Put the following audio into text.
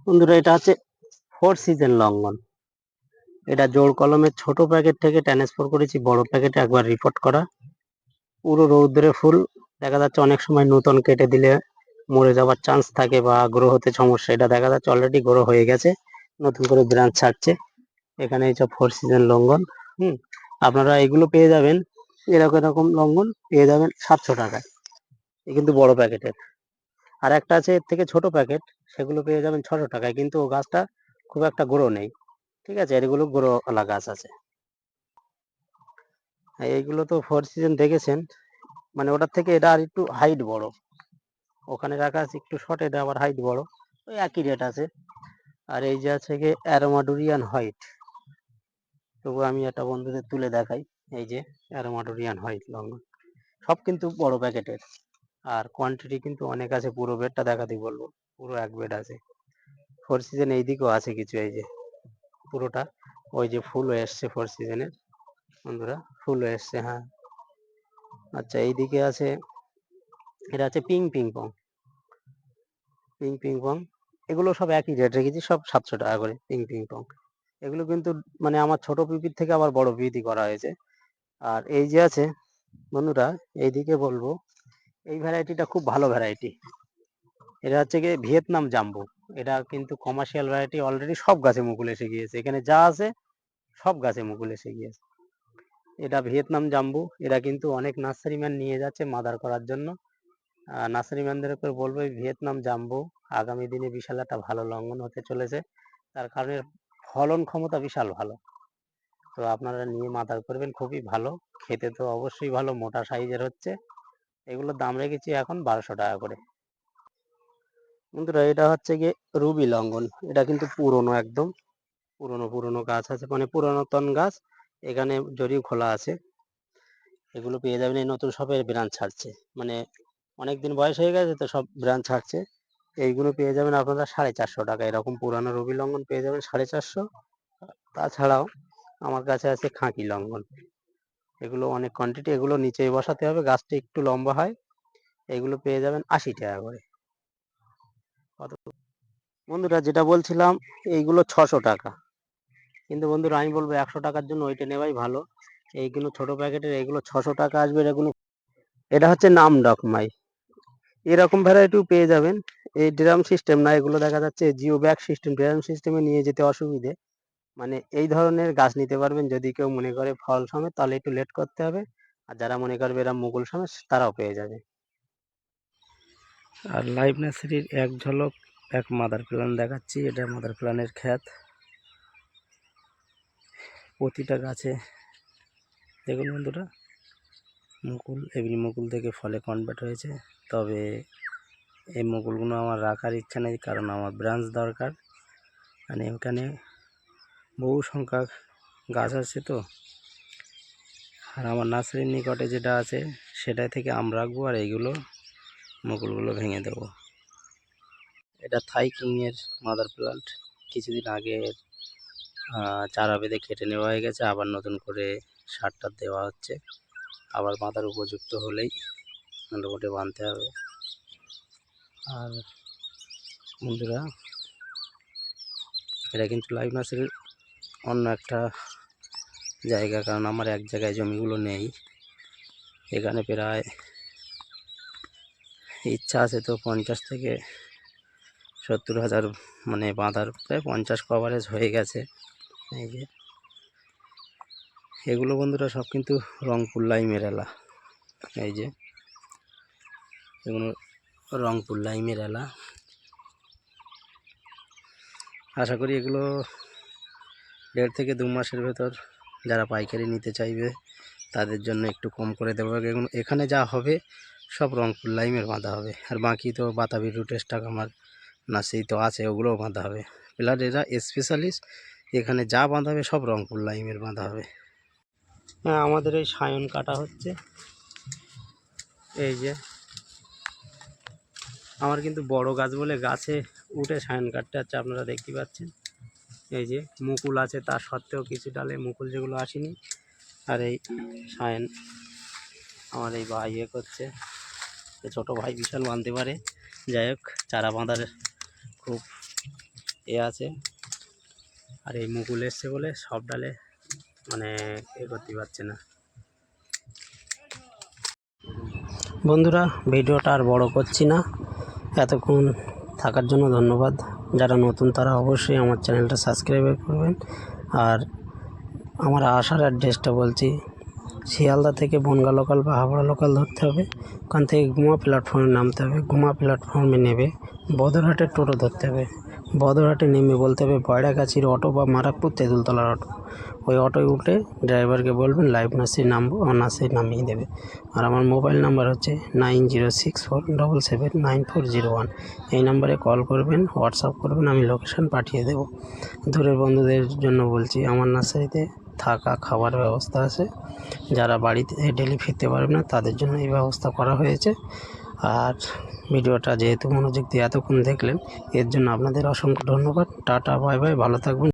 বন্ধুরা এটা হচ্ছে 4 সিজন লঙ্ঘন। এটা জোড় কলমের ছোট প্যাকেট থেকে ট্রান্সফার করেছি বড় প্যাকেটে, একবার রিপোর্ট করা। পুরো রৌদ্রে ফুল, দেখা যাচ্ছে অনেক সময় নতুন কেটে দিলে মরে যাওয়ার চান্স থাকে বা গ্রো হতে সমস্যা। এটা দেখা যাচ্ছে অলরেডি গ্রো হয়ে গেছে, নতুন করে ব্রাঞ্চ ছাড়ছে। এখানে এই সব 4 সিজন লঙ্ঘন। আপনারা এগুলো পেয়ে যাবেন, এরকম এরকম লঙ্ঘন পেয়ে যাবেন 700 টাকায়। এ কিন্তু বড় প্যাকেটের। আর একটা আছে এর থেকে ছোট প্যাকেট, সেগুলো পেয়ে যাবেন 600 টাকায়, কিন্তু ও গাছটা খুব একটা গ্রো নেই। ঠিক আছে, এগুলো গ্রো ওয়ালা গাছ আছে। এইগুলো তো 4 সিজন দেখেছেন, মানে ওটার থেকে এটা আর একটু হাইট বড়। ওখানে রাখা আছে একটু শর্ট, এটা আবার হাইট বড়, ওই একই রেট আছে। আর এই যে আছে গিয়ে অ্যারোমাডুরিয়ান হোয়াইট, তবু আমি একটা বন্ধুদের তুলে দেখাই। এই যে অ্যারোমাডুরিয়ান হোয়াইট লঙ্ঘন, সব কিন্তু বড় প্যাকেটের। আর কোয়ান্টিটি কিন্তু অনেক আছে, পুরো বেডটা দেখাতে বলবো, পুরো এক বেড আছে। 4 সিজন এইদিকেও আছে কিছু, এই যে পুরোটা, ওই যে ফুল এসছে 4 সিজনের বন্ধুরা, ফুল এসছে। হ্যাঁ, আচ্ছা এইদিকে আছে, এটা আছে ping ping pong, ping ping pong. এগুলো সব একই রেট রেখেছি, সব 700 টাকা করে পিং পিং পং। এগুলো কিন্তু মানে আমার ছোট পিপির থেকে আবার বড় পিপি করা হয়েছে। আর এই যে আছে বন্ধুরা, এইদিকে বলবো, এই ভ্যারাইটিটা খুব ভালো ভ্যারাইটি। এটা হচ্ছে গিয়ে ভিয়েতনাম জাম্বো। এটা কিন্তু কমার্শিয়াল ভ্যারাইটি, অলরেডি সব গাছে মুকুল এসে গিয়েছে, এখানে যা আছে সব গাছে মুকুল এসে গিয়েছে। এটা ভিয়েতনাম জাম্বু। এটা কিন্তু অনেক নার্সারি ম্যান নিয়ে যাচ্ছে মাদার করার জন্য। নার্সারি ম্যানদের উপর বলবো এই ভিয়েতনাম জাম্বু আগামী দিনে বিশাল একটা ভালো লঙ্ঘন হতে চলেছে, তার কারণে ফলন ক্ষমতা বিশাল ভালো। তো আপনারা নিয়ে মাদার করবেন, খুবই ভালো খেতে, তো অবশ্যই ভালো, মোটা সাইজের হচ্ছে। এগুলোর দাম রেখেছি এখন 1200 টাকা করে। বন্ধুরা এটা হচ্ছে গিয়ে রুবি লঙ্ঘন। এটা কিন্তু পুরনো, একদম পুরনো পুরনো গাছ আছে, মানে পুরাতন গাছ। এখানে জড়ি খোলা আছে। এগুলো পেয়ে যাবেন, এই নতুন সবের ব্রাঞ্চ ছাড়ছে, মানে অনেকদিন বয়স হয়ে গেছে তো সব ব্রাঞ্চ ছাড়ছে। এইগুলো পেয়ে যাবেন আপনারা 450 টাকা। এরকম পুরানো রবি লঙ্ঘন পেয়ে যাবেন 450। তাছাড়াও আমার কাছে আছে খাঁকি লঙ্ঘন। এগুলো অনেক কোয়ান্টিটি, এগুলো নিচেই বসাতে হবে, গাছটা একটু লম্বা হয়। এগুলো পেয়ে যাবেন 80 টাকা করে। বন্ধুরা যেটা বলছিলাম, এইগুলো 600 টাকা, কিন্তু বন্ধুরা আমি বলবো 100 টাকার জন্য ওইটা নেওয়াই ভালো। এইগুলো ছোট প্যাকেটের, এগুলো 600 টাকা আসবে। এগুলো, এটা হচ্ছে নাম ডকমাই। এরকম ভ্যারাইটিও পেয়ে যাবেন। এই ড্রাম সিস্টেম না, এগুলো দেখা যাচ্ছে জিও ব্যাগ সিস্টেম, ড্রাম সিস্টেমে নিয়ে যেতে অসুবিধে। মানে এই ধরনের গাছ নিতে পারবেন যদি কেউ মনে করে ফল সমেত, তাহলে একটু লেট করতে হবে। আর যারা মনে করবে এরা মুকুল সমেত, তারাও পেয়ে যাবে। আর লাইভ নার্সারির এক ঝলক এক মাদার প্ল্যান দেখাচ্ছি। এটা মাদার প্ল্যানের খ্যাত। প্রতিটা গাছে দেখুন বন্ধুরা মুকুল, এমনি মুকুল থেকে ফলে কনভার্ট হয়েছে। তবে এই মুকুলগুলো আমার রাখার ইচ্ছা নেই, কারণ আমার ব্রাঞ্চ দরকার। মানে এখানে বহু সংখ্যক গাছ আছে তো, আর আমার নার্সারির নিকটে যেটা আছে সেটাই থেকে আম রাখবো, আর এইগুলো মুকুলগুলো ভেঙে দেবো। এটা থাই কিংয়ের মাদার প্লান্ট। কিছুদিন আগে চারা বেঁধে কেটে নেওয়া হয়ে গেছে, আবার নতুন করে সারটা দেওয়া হচ্ছে। আবার বাঁধার উপযুক্ত হলেই মোটামুটি বাঁধতে হবে। আর বন্ধুরা এটা কিন্তু লাইভ নার্সারির অন্য একটা জায়গা, কারণ আমার এক জায়গায় জমিগুলো নেই। এখানে প্রায় ইচ্ছা আছে তো 50 থেকে 70 হাজার, মানে বাঁধার প্রায় 50 কভারেজ হয়ে গেছে। এই যে এগুলো বন্ধুরা সব কিন্তু রংপুর লাইমের এলা। এই যে এগুলো রংপুর লাইমের এলা। আশা করি এগুলো 1.5 থেকে 2 মাসের ভেতর যারা পাইকারি নিতে চাইবে তাদের জন্য একটু কম করে দেবো। এখানে যা হবে সব রংপুর লাইমের বাঁধা হবে, আর বাকি তো বাতাবি রুটের স্টক আমার নার্সারি তো আছে, ওগুলোও বাঁধা হবে। প্লাস এরা স্পেশালিস্ট, এখানে যা বাঁধা হবে সব রংপুর লাইমের বাঁধা হবে। হ্যাঁ, আমাদের এই সায়ন কাটা হচ্ছে। এই যে আমার কিন্তু বড় গাছ বলে গাছে উঠে সায়ন কাটতে হচ্ছে, আপনারা দেখতে পাচ্ছেন। এই যে মুকুল আছে, তার সত্ত্বেও কিছু ডালে মুকুল যেগুলো আসেনি। আর এই সায়ন আমার এই ভাই ইয়ে করছে, ছোটো ভাই বিশাল বাঁধতে পারে। যাই হোক, চারা বাঁধার খুব এ আছে, আর এই মুকুল এসছে বলে সব ডালে মানে এ করতে পারছে না। বন্ধুরা, ভিডিওটা আর বড় করছি না, এতক্ষণ থাকার জন্য ধন্যবাদ। যারা নতুন তারা অবশ্যই আমার চ্যানেলটা সাবস্ক্রাইব করবেন। আর আমার আসার অ্যাড্রেসটা বলছি, শিয়ালদা থেকে বনগাঁ লোকাল বা হাবড়া লোকাল ধরতে হবে, ওখান থেকে গুমা প্ল্যাটফর্মে নামতে হবে, গুমা প্ল্যাটফর্মে নেমে বদরহাটের টোটো ধরতে হবে, বদরহাটে নেমে বলতে হবে বয়রাগাছির অটো বা মারাকপুর তেঁতুলতলার অটো, ওই অটোয় উঠে ড্রাইভারকে বলবেন লাইভ নার্সে নামবো, আমার নার্সে নামিয়ে দেবে। আর আমার মোবাইল নাম্বার হচ্ছে 9064779401। এই নাম্বারে কল করবেন, হোয়াটসঅ্যাপ করবেন, আমি লোকেশান পাঠিয়ে দেবো। দূরের বন্ধুদের জন্য বলছি, আমার নার্সারিতে থাকা খাবার ব্যবস্থা আছে, যারা বাড়িতে ডেলি ফিরতে পারবে না তাদের জন্য এই ব্যবস্থা করা হয়েছে। আর ভিডিওটা যেহেতু মনোযোগ দিয়ে এতক্ষণ দেখলেন, এর জন্য আপনাদের অসংখ্য ধন্যবাদ। টাটা, বাই বাই, ভালো থাকবেন।